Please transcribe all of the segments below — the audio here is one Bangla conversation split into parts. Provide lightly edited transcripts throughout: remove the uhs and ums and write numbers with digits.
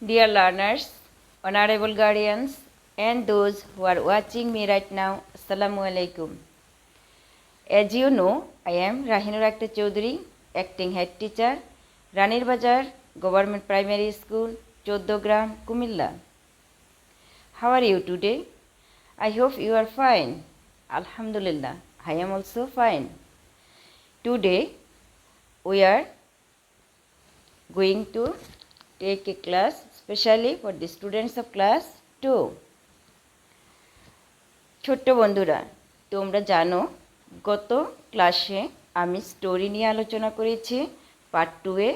Dear learners, honorable guardians, and those who are watching me right now, Assalamu alaikum. As you know, I am Rahinur Akhtar Choudhury, acting head teacher, Ranir Bazar Government Primary School, Choddogram, Kumilla. How are you today? I hope you are fine. Alhamdulillah, I am also fine. Today, we are going to take a class specially for the students of class 2. ছোট্ট বন্ধুরা, তোমরা জানো গত ক্লাসে আমি স্টোরি নিয়ে আলোচনা করেছি পার্ট 2-এ।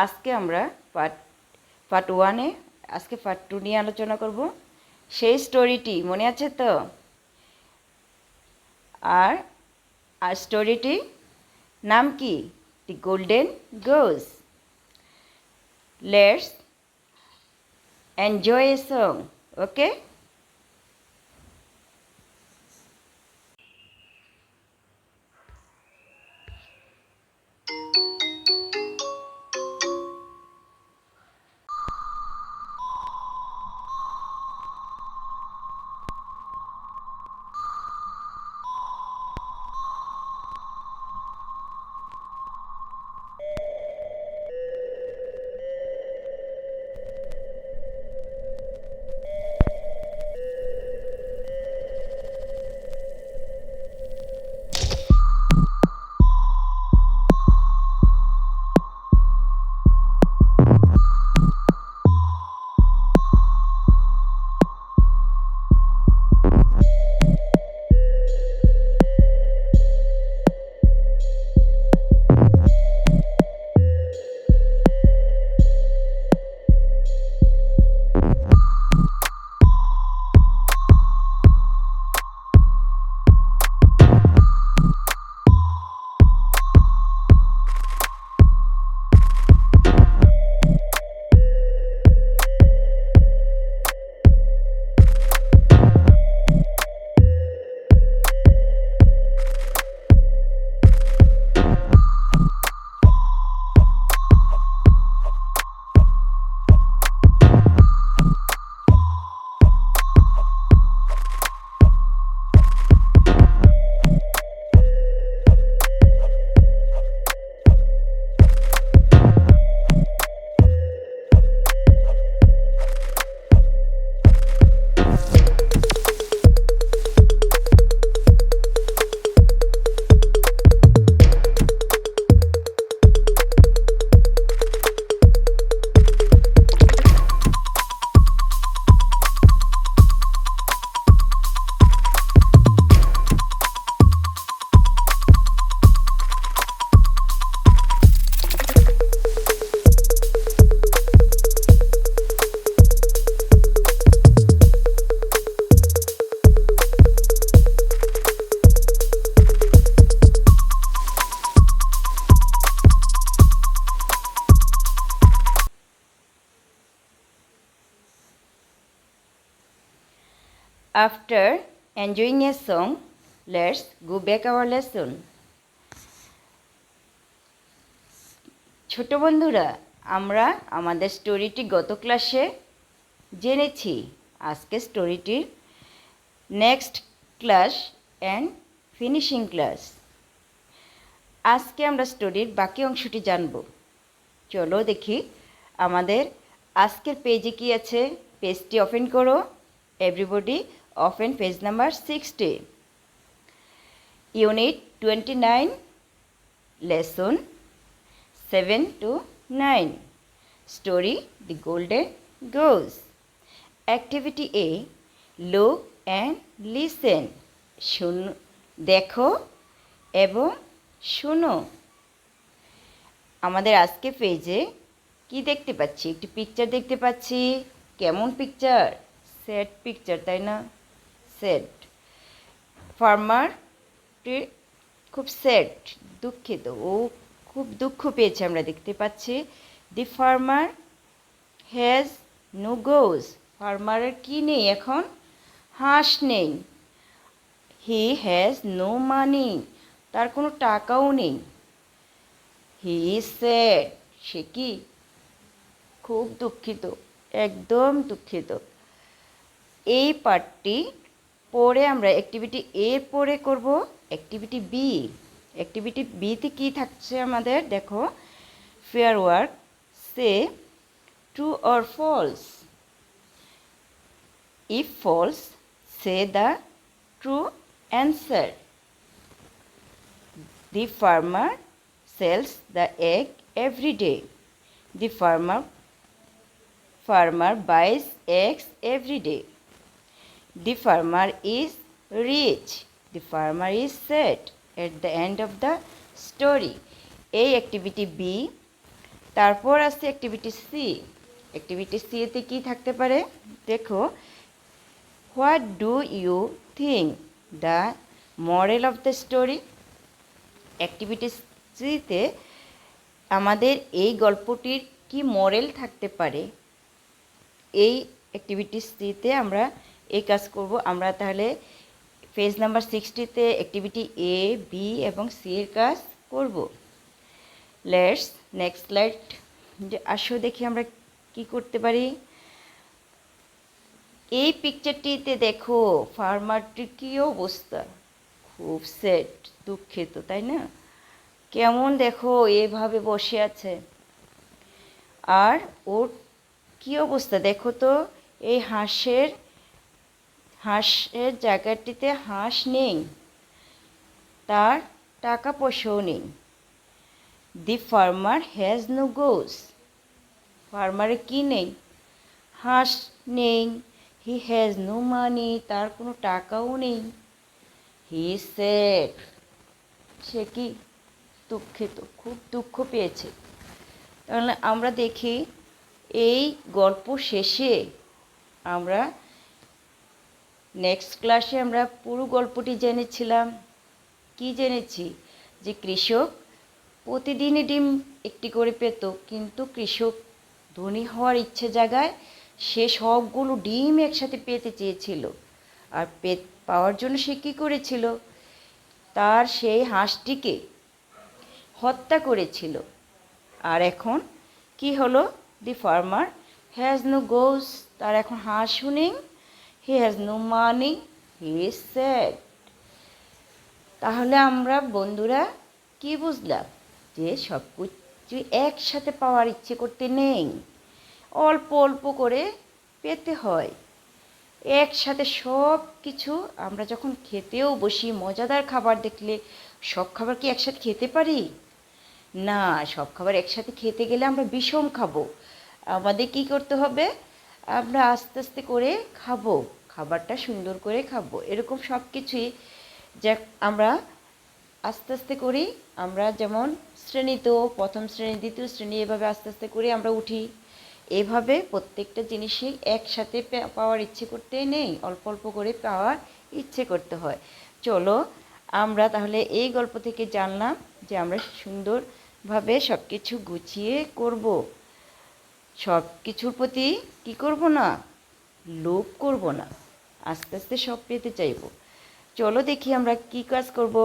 আজকে আমরা পার্ট 1-এ পার্ট 2 নিয়ে আলোচনা করব। সেই স্টোরিটি মনে আছে তো? আর স্টোরিটি নাম কি? দি golden goes. Let's enjoy a song, okay? After enjoying a song, let's go back our lesson. ছোট বন্ধুরা, আমরা আমাদের স্টোরিটি গত ক্লাসে জেনেছি। আজকে স্টোরিটির next class and finishing class. আজকে আমরা স্টোরির বাকি অংশটি জানব। চলো দেখি আমাদের আজকের পেজে কি আছে। পেজটি ওপেন করো। Everybody open page number 60. Unit 29, lesson 7 to 9. Story The Golden Goose. Activity A, look and listen. দেখো এবং শুনো। আমাদের আজকে পেজে কি দেখতে পাচ্ছি? একটি পিকচার দেখতে পাচ্ছি। কেমন পিকচার? স্যাড পিকচার, তাই না? স্যাড। ফার্মারটি খুব স্যাড, দুঃখিত। ও খুব দুঃখ পেয়েছে আমরা দেখতে পাচ্ছি। The farmer has no goose. ফার্মারের কি নেই এখন? হাঁস নেই। He has no money. তার কোনো টাকাও নেই। হি ইজ স্যাড। সে কি? খুব দুঃখিত। একদম দুঃখিত। এই পার্টটি পরে আমরা অ্যাক্টিভিটি এ পরে করব অ্যাক্টিভিটি বি। অ্যাক্টিভিটি বিতে কী থাকছে আমাদের দেখো, pair work, say true or false. If false, say the true answer. The farmer sells the egg every day. The farmer buys eggs every day. The farmer is rich. The farmer is sad at the end of the story. এই অ্যাক্টিভিটি বি। তারপর আছে অ্যাক্টিভিটি সি। অ্যাক্টিভিটি সি এতে কী থাকতে পারে দেখো, what do you think the moral of the story. Activity সিতে আমাদের এই গল্পটির কি মরাল থাকতে পারে, এই অ্যাক্টিভিটি সিতে আমরা এই কাজ করব। আমরা তাহলে পেজ নাম্বার 60তে অ্যাক্টিভিটি এ, বি এবং সি এর কাজ করব। Let's next slide. আসো দেখি আমরা কি করতে পারি। এই পিকচারটিতে দেখো ফার্মারটির কী অবস্থা, খুব স্যাড, দুঃখিত, তাই না? কেমন দেখো এভাবে বসে আছে, আর ওর কী অবস্থা দেখো তো। এই হাঁসের জায়গাটিতে হাঁস নেই, তার টাকা পয়সাও নেই। দি ফার্মার হ্যাজ নো গোস। ফার্মারের কী নেই? হাঁস নেই। হি হ্যাজ নো মানি, তার কোনো টাকাও নেই। হি স্যাড, সে কি দুঃখিত, খুব দুঃখ পেয়েছে। তাহলে আমরা দেখি এই গল্প শেষে আমরা নেক্সট ক্লাসে আমরা পুরো গল্পটি জেনেছিলাম। কি জেনেছি? যে কৃষক প্রতিদিনই ডিম একটি করে পেত, কিন্তু কৃষক ধনী হওয়ার ইচ্ছে জাগায় সে সবগুলো ডিম একসাথে পেতে চেয়েছিল। আর পাওয়ার জন্য সে কী করেছিল? তার সেই হাঁসটিকে হত্যা করেছিল। আর এখন কি হলো? The farmer has no goose, তার এখন হাঁসও নেই। He has no money, he is sad. তাহলে আমরা বন্ধুরা কি বুঝলাম? যে সব কিছু একসাথে পাওয়ার ইচ্ছে করতে নেই, অল্প অল্প করে পেতে হয়। একসাথে সব কিছু আমরা যখন খেতেও বসি, মজাদার খাবার দেখলে সব খাবার কি একসাথে খেতে পারি? না, সব খাবার একসাথে খেতে গেলে আমরা বিষম খাবো। আমাদের কি করতে হবে? আমরা আস্তে আস্তে করে খাবো, খাবারটা সুন্দর করে খাবো। এরকম সব কিছুই যা আমরা আস্তে আস্তে করি। আমরা যেমন শ্রেণীতেও প্রথম শ্রেণী, দ্বিতীয় শ্রেণী, এভাবে আস্তে আস্তে করে আমরা উঠি। এভাবে প্রত্যেকটা জিনিসই একসাথে পাওয়ার ইচ্ছে করতে নেই, অল্প অল্প করে পাওয়ার ইচ্ছে করতে হয়। চলো আমরা তাহলে এই গল্প থেকে জানলাম যে আমরা সুন্দরভাবে সব কিছু গুছিয়ে করব, সব কিছুর প্রতি কী করব না, লোভ করব না, আস্তে আস্তে সব পেতে চাইব। চলো দেখি আমরা কি কাজ করব।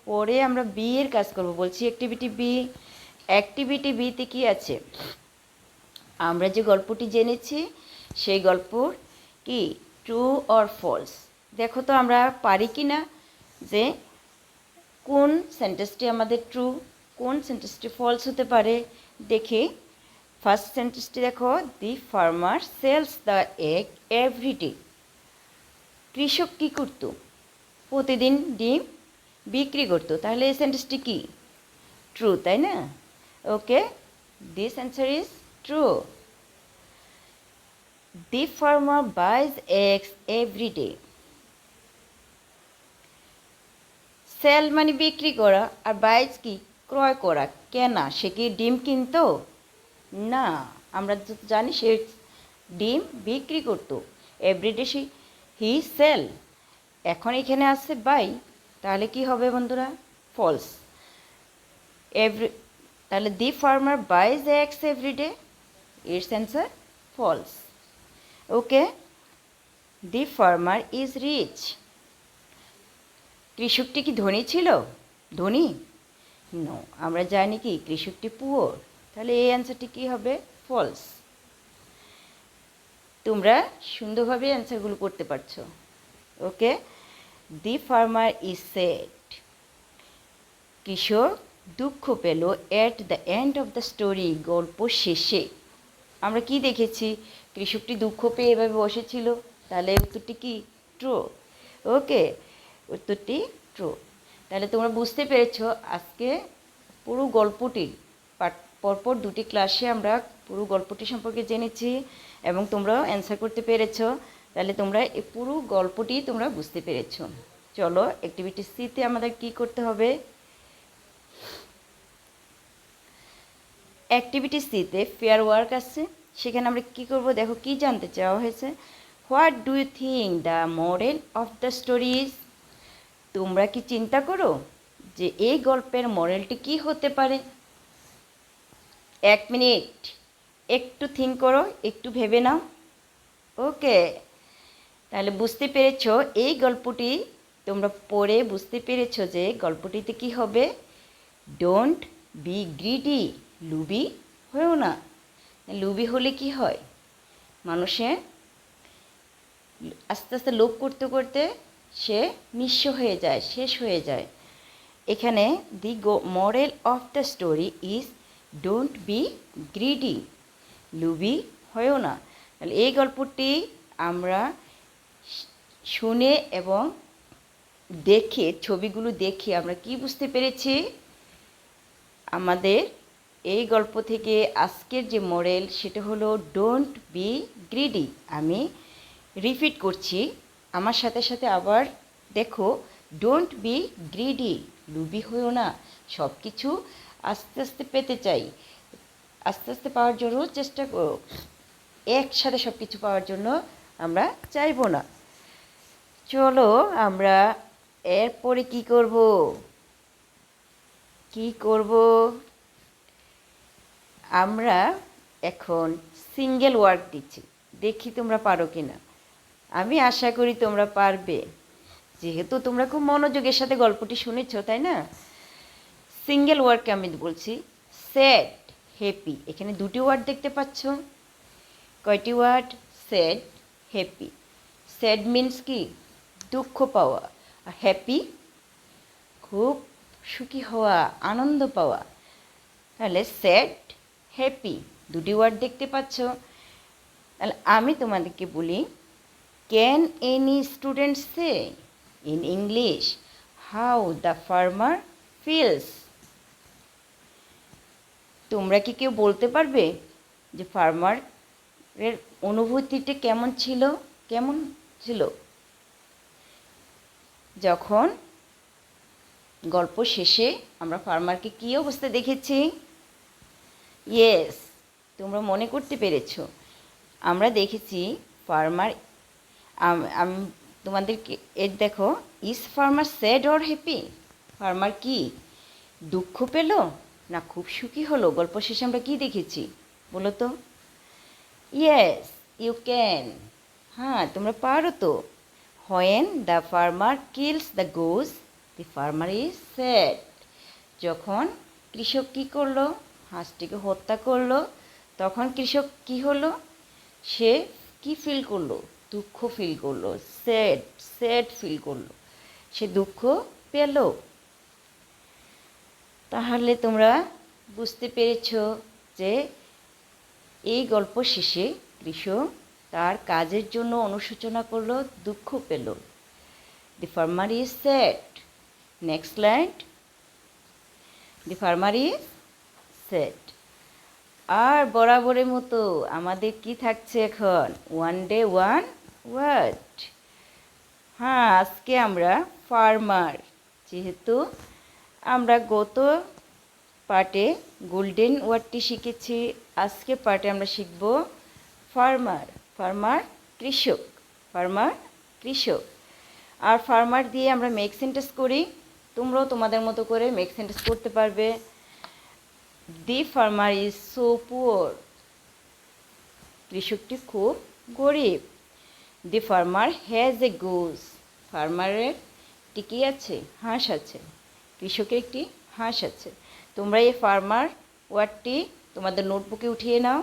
পরে আমরা বি এর কাজ করব বলছি, অ্যাক্টিভিটি বি। অ্যাক্টিভিটি বিতে কী আছে? আমরা যে গল্পটি জেনেছি সেই গল্পর কি ট্রু অর ফলস। দেখো তো আমরা পারি কি না যে কোন সেন্টেন্সটি আমাদের ট্রু, কোন সেন্টেন্সটি ফলস হতে পারে। দেখি ফার্স্ট সেন্টেন্সটি দেখো, the farmer sells the egg every day. কৃষক কী করতো? প্রতিদিন ডিম বিক্রি করতো। তাহলে এই সেন্টেন্সটি কি? ট্রু, তাই না? Okay, this answer is true. The farmer buys eggs every day. Sell মানে বিক্রি করা, আর বাইজ কি? ক্রয় করা, কেনা। সে কি ডিম কিনতো? না, আমরা জানি সে ডিম বিক্রি করতো। Everyday he sell. এখন এখানে আছে বাই, তাহলে কি হবে বন্ধুরা? ফলস। তাহলে the farmer buys eggs everyday, it's answer false. Okay, the farmer is rich. কৃষকটি কি ধনী ছিল? ধনী? নো, আমরা জানি কি কৃষকটি পুয়ার। তাহলে এই অ্যান্সারটি কী হবে? ফলস। তোমরা সুন্দরভাবে অ্যান্সারগুলো করতে পারছো। ওকে, দি ফার্মার ইজ সেড, কৃষক দুঃখ পেল at the end of the story, গল্প শেষে। আমরা কি দেখেছি? কৃষকটি দুঃখ পেয়ে এভাবে বসেছিল, তাহলে উত্তরটি কি? ট্রু। ওকে, উত্তরটি ট্রু। তাহলে তোমরা বুঝতে পেরেছো আজকে পুরো গল্পটি পরপর দুটি ক্লাসে আমরা পুরো গল্পটি সম্পর্কে জেনেছি এবং তোমরাও অ্যান্সার করতে পেরেছো। তাহলে তোমরা এই পুরো গল্পটি তোমরা বুঝতে পেরেছো। চলো অ্যাক্টিভিটি সিতে আমাদের কি করতে হবে? অ্যাক্টিভিটি সিতে ফেয়ার ওয়ার্ক আছে, সেখানে আমরা কি করব? দেখো কি জানতে চাওয়া হয়েছে, what do you think the moral of the story is? তোমরা কি চিন্তা করো যে এই গল্পের মোরালটি কি হতে পারে? 1 মিনিট একটু থিঙ্ক করো, একটু ভেবে নাও। ওকে, তাহলে বুঝতে পেরেছো এই গল্পটি তোমরা পড়ে বুঝতে পেরেছো যে গল্পটিতে কি হবে? ডোন্ট বি গ্রিডি, লুবি হয়েও না। লুবি হলে কি হয়? মানুষের আস্তে আস্তে লোভ করতে করতে সে নিঃস্ব হয়ে যায়, শেষ হয়ে যায়। এখানে the moral of the story is don't be greedy, লুবি হয়েও না। তাহলে এই গল্পটি আমরা শুনে এবং দেখে, ছবিগুলো দেখে আমরা কি বুঝতে পেরেছি? আমাদের এই গল্প থেকে আজকের যে মোরাল সেটা হলো ডোন্ট বি গ্রিডি। আমি রিপিট করছি, আমার সাথে সাথে আবার দেখো, ডোন্ট বি গ্রিডি, লুবি হয়েও না। সব কিছু আস্তে আস্তে পেতে চাই, আস্তে আস্তে পাওয়ার জন্য চেষ্টা করো, একসাথে সব কিছু পাওয়ার জন্য আমরা চাইবো না। চলো আমরা এরপরে কি করব? আমরা এখন সিঙ্গেল ওয়ার্ড দিচ্ছি, দেখি তোমরা পারো কিনা। আমি আশা করি তোমরা পারবে, যেহেতু তোমরা খুব মনোযোগের সাথে গল্পটি শুনেছ, তাই না? সিঙ্গেল ওয়ার্ডকে আমি বলছি স্যাড, হ্যাপি। এখানে দুটি ওয়ার্ড দেখতে পাচ্ছ। কয়টি word? Sad, happy. Sad means কি? দুঃখ পাওয়া। আর হ্যাপি খুব সুখী হওয়া, আনন্দ পাওয়া। তাহলে স্যাড, হ্যাপি দুটি ওয়ার্ড দেখতে পাচ্ছ। তাহলে আমি তোমাদেরকে বলি, can any student say in English how the farmer feels? তোমরা কি কেউ বলতে পারবে যে ফার্মারের অনুভূতিটা কেমন ছিল যখন গল্প শেষে আমরা ফার্মারকে কী অবস্থা দেখেছি? ইয়েস, তোমরা মনে করতে পেরেছো। আমরা দেখেছি ফার্মার, আমি তোমাদেরকে এর দেখো, is farmer sad or happy? Farmer কি দুঃখ পেল না খুব সুখী হলো? গল্প শেষে আমরা কি দেখেছি বলো তো? Yes, you can. হ্যাঁ, তোমরা পারো তো। When the farmer kills the goose the farmer is sad. যখন কৃষক কী করলো? হাঁসটিকে হত্যা করলো, তখন কৃষক কি হলো? সে কি ফিল করলো? দুঃখ ফিল করলো, স্যাড ফিল করলো, সে দুঃখ পেল। তাহলে তোমরা বুঝতে পেরেছ যে এই গল্প শেষে কৃষক তার কাজের জন্য অনুশোচনা করলো, দুঃখ পেল। The farmer is sad. Next line, the farmer is sad. আর বরাবরের মতো আমাদের কি থাকছে এখন? One day one word. হ্যাঁ, আজকে আমরা ফার্মার, যেহেতু আমরা গত পার্টে গোল্ডেন ওয়ার্ডটি শিখেছি, আজকে পার্টে আমরা শিখব ফার্মার। ফার্মার কৃষক, ফার্মার কৃষক। আর ফার্মার দিয়ে আমরা মেক সেন্টেন্স করি, তোমরাও তোমাদের মতো করে মেক সেন্টেন্স করতে পারবে। দি ফার্মার ইজ সো পুয়ার, কৃষকটি খুব গরিব। দি ফার্মার হ্যাজ এ গোজ, ফার্মারের একটি কী আছে? হাঁস আছে। কৃষকের একটি হাঁস আছে। তোমরা এই ফার্মার ওয়ার্ডটি তোমাদের নোটবুকে উঠিয়ে নাও।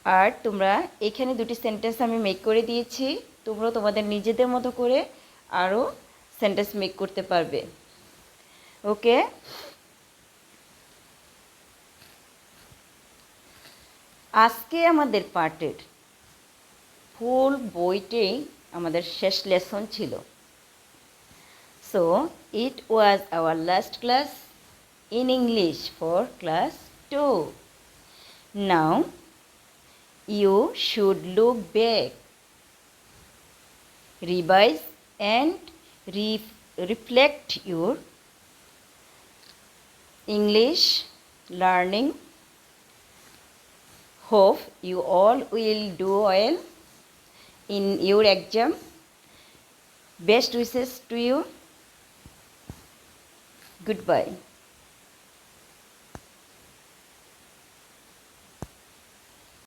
আর তোমরা এখানে দুটি সেন্টেন্স আমি মেক করে দিয়েছি, তোমরা তোমাদের নিজেদের মতো করে আরও সেন্টেন্স মেক করতে পারবে। ওকে, আজকে আমাদের পার্টের ফুল বইটাই আমাদের শেষ লেসন ছিল। So it was our last class in English for class 2. Now you should look back, revise and reflect your English learning. Hope you all will do well in your exam. Best wishes to you. Goodbye.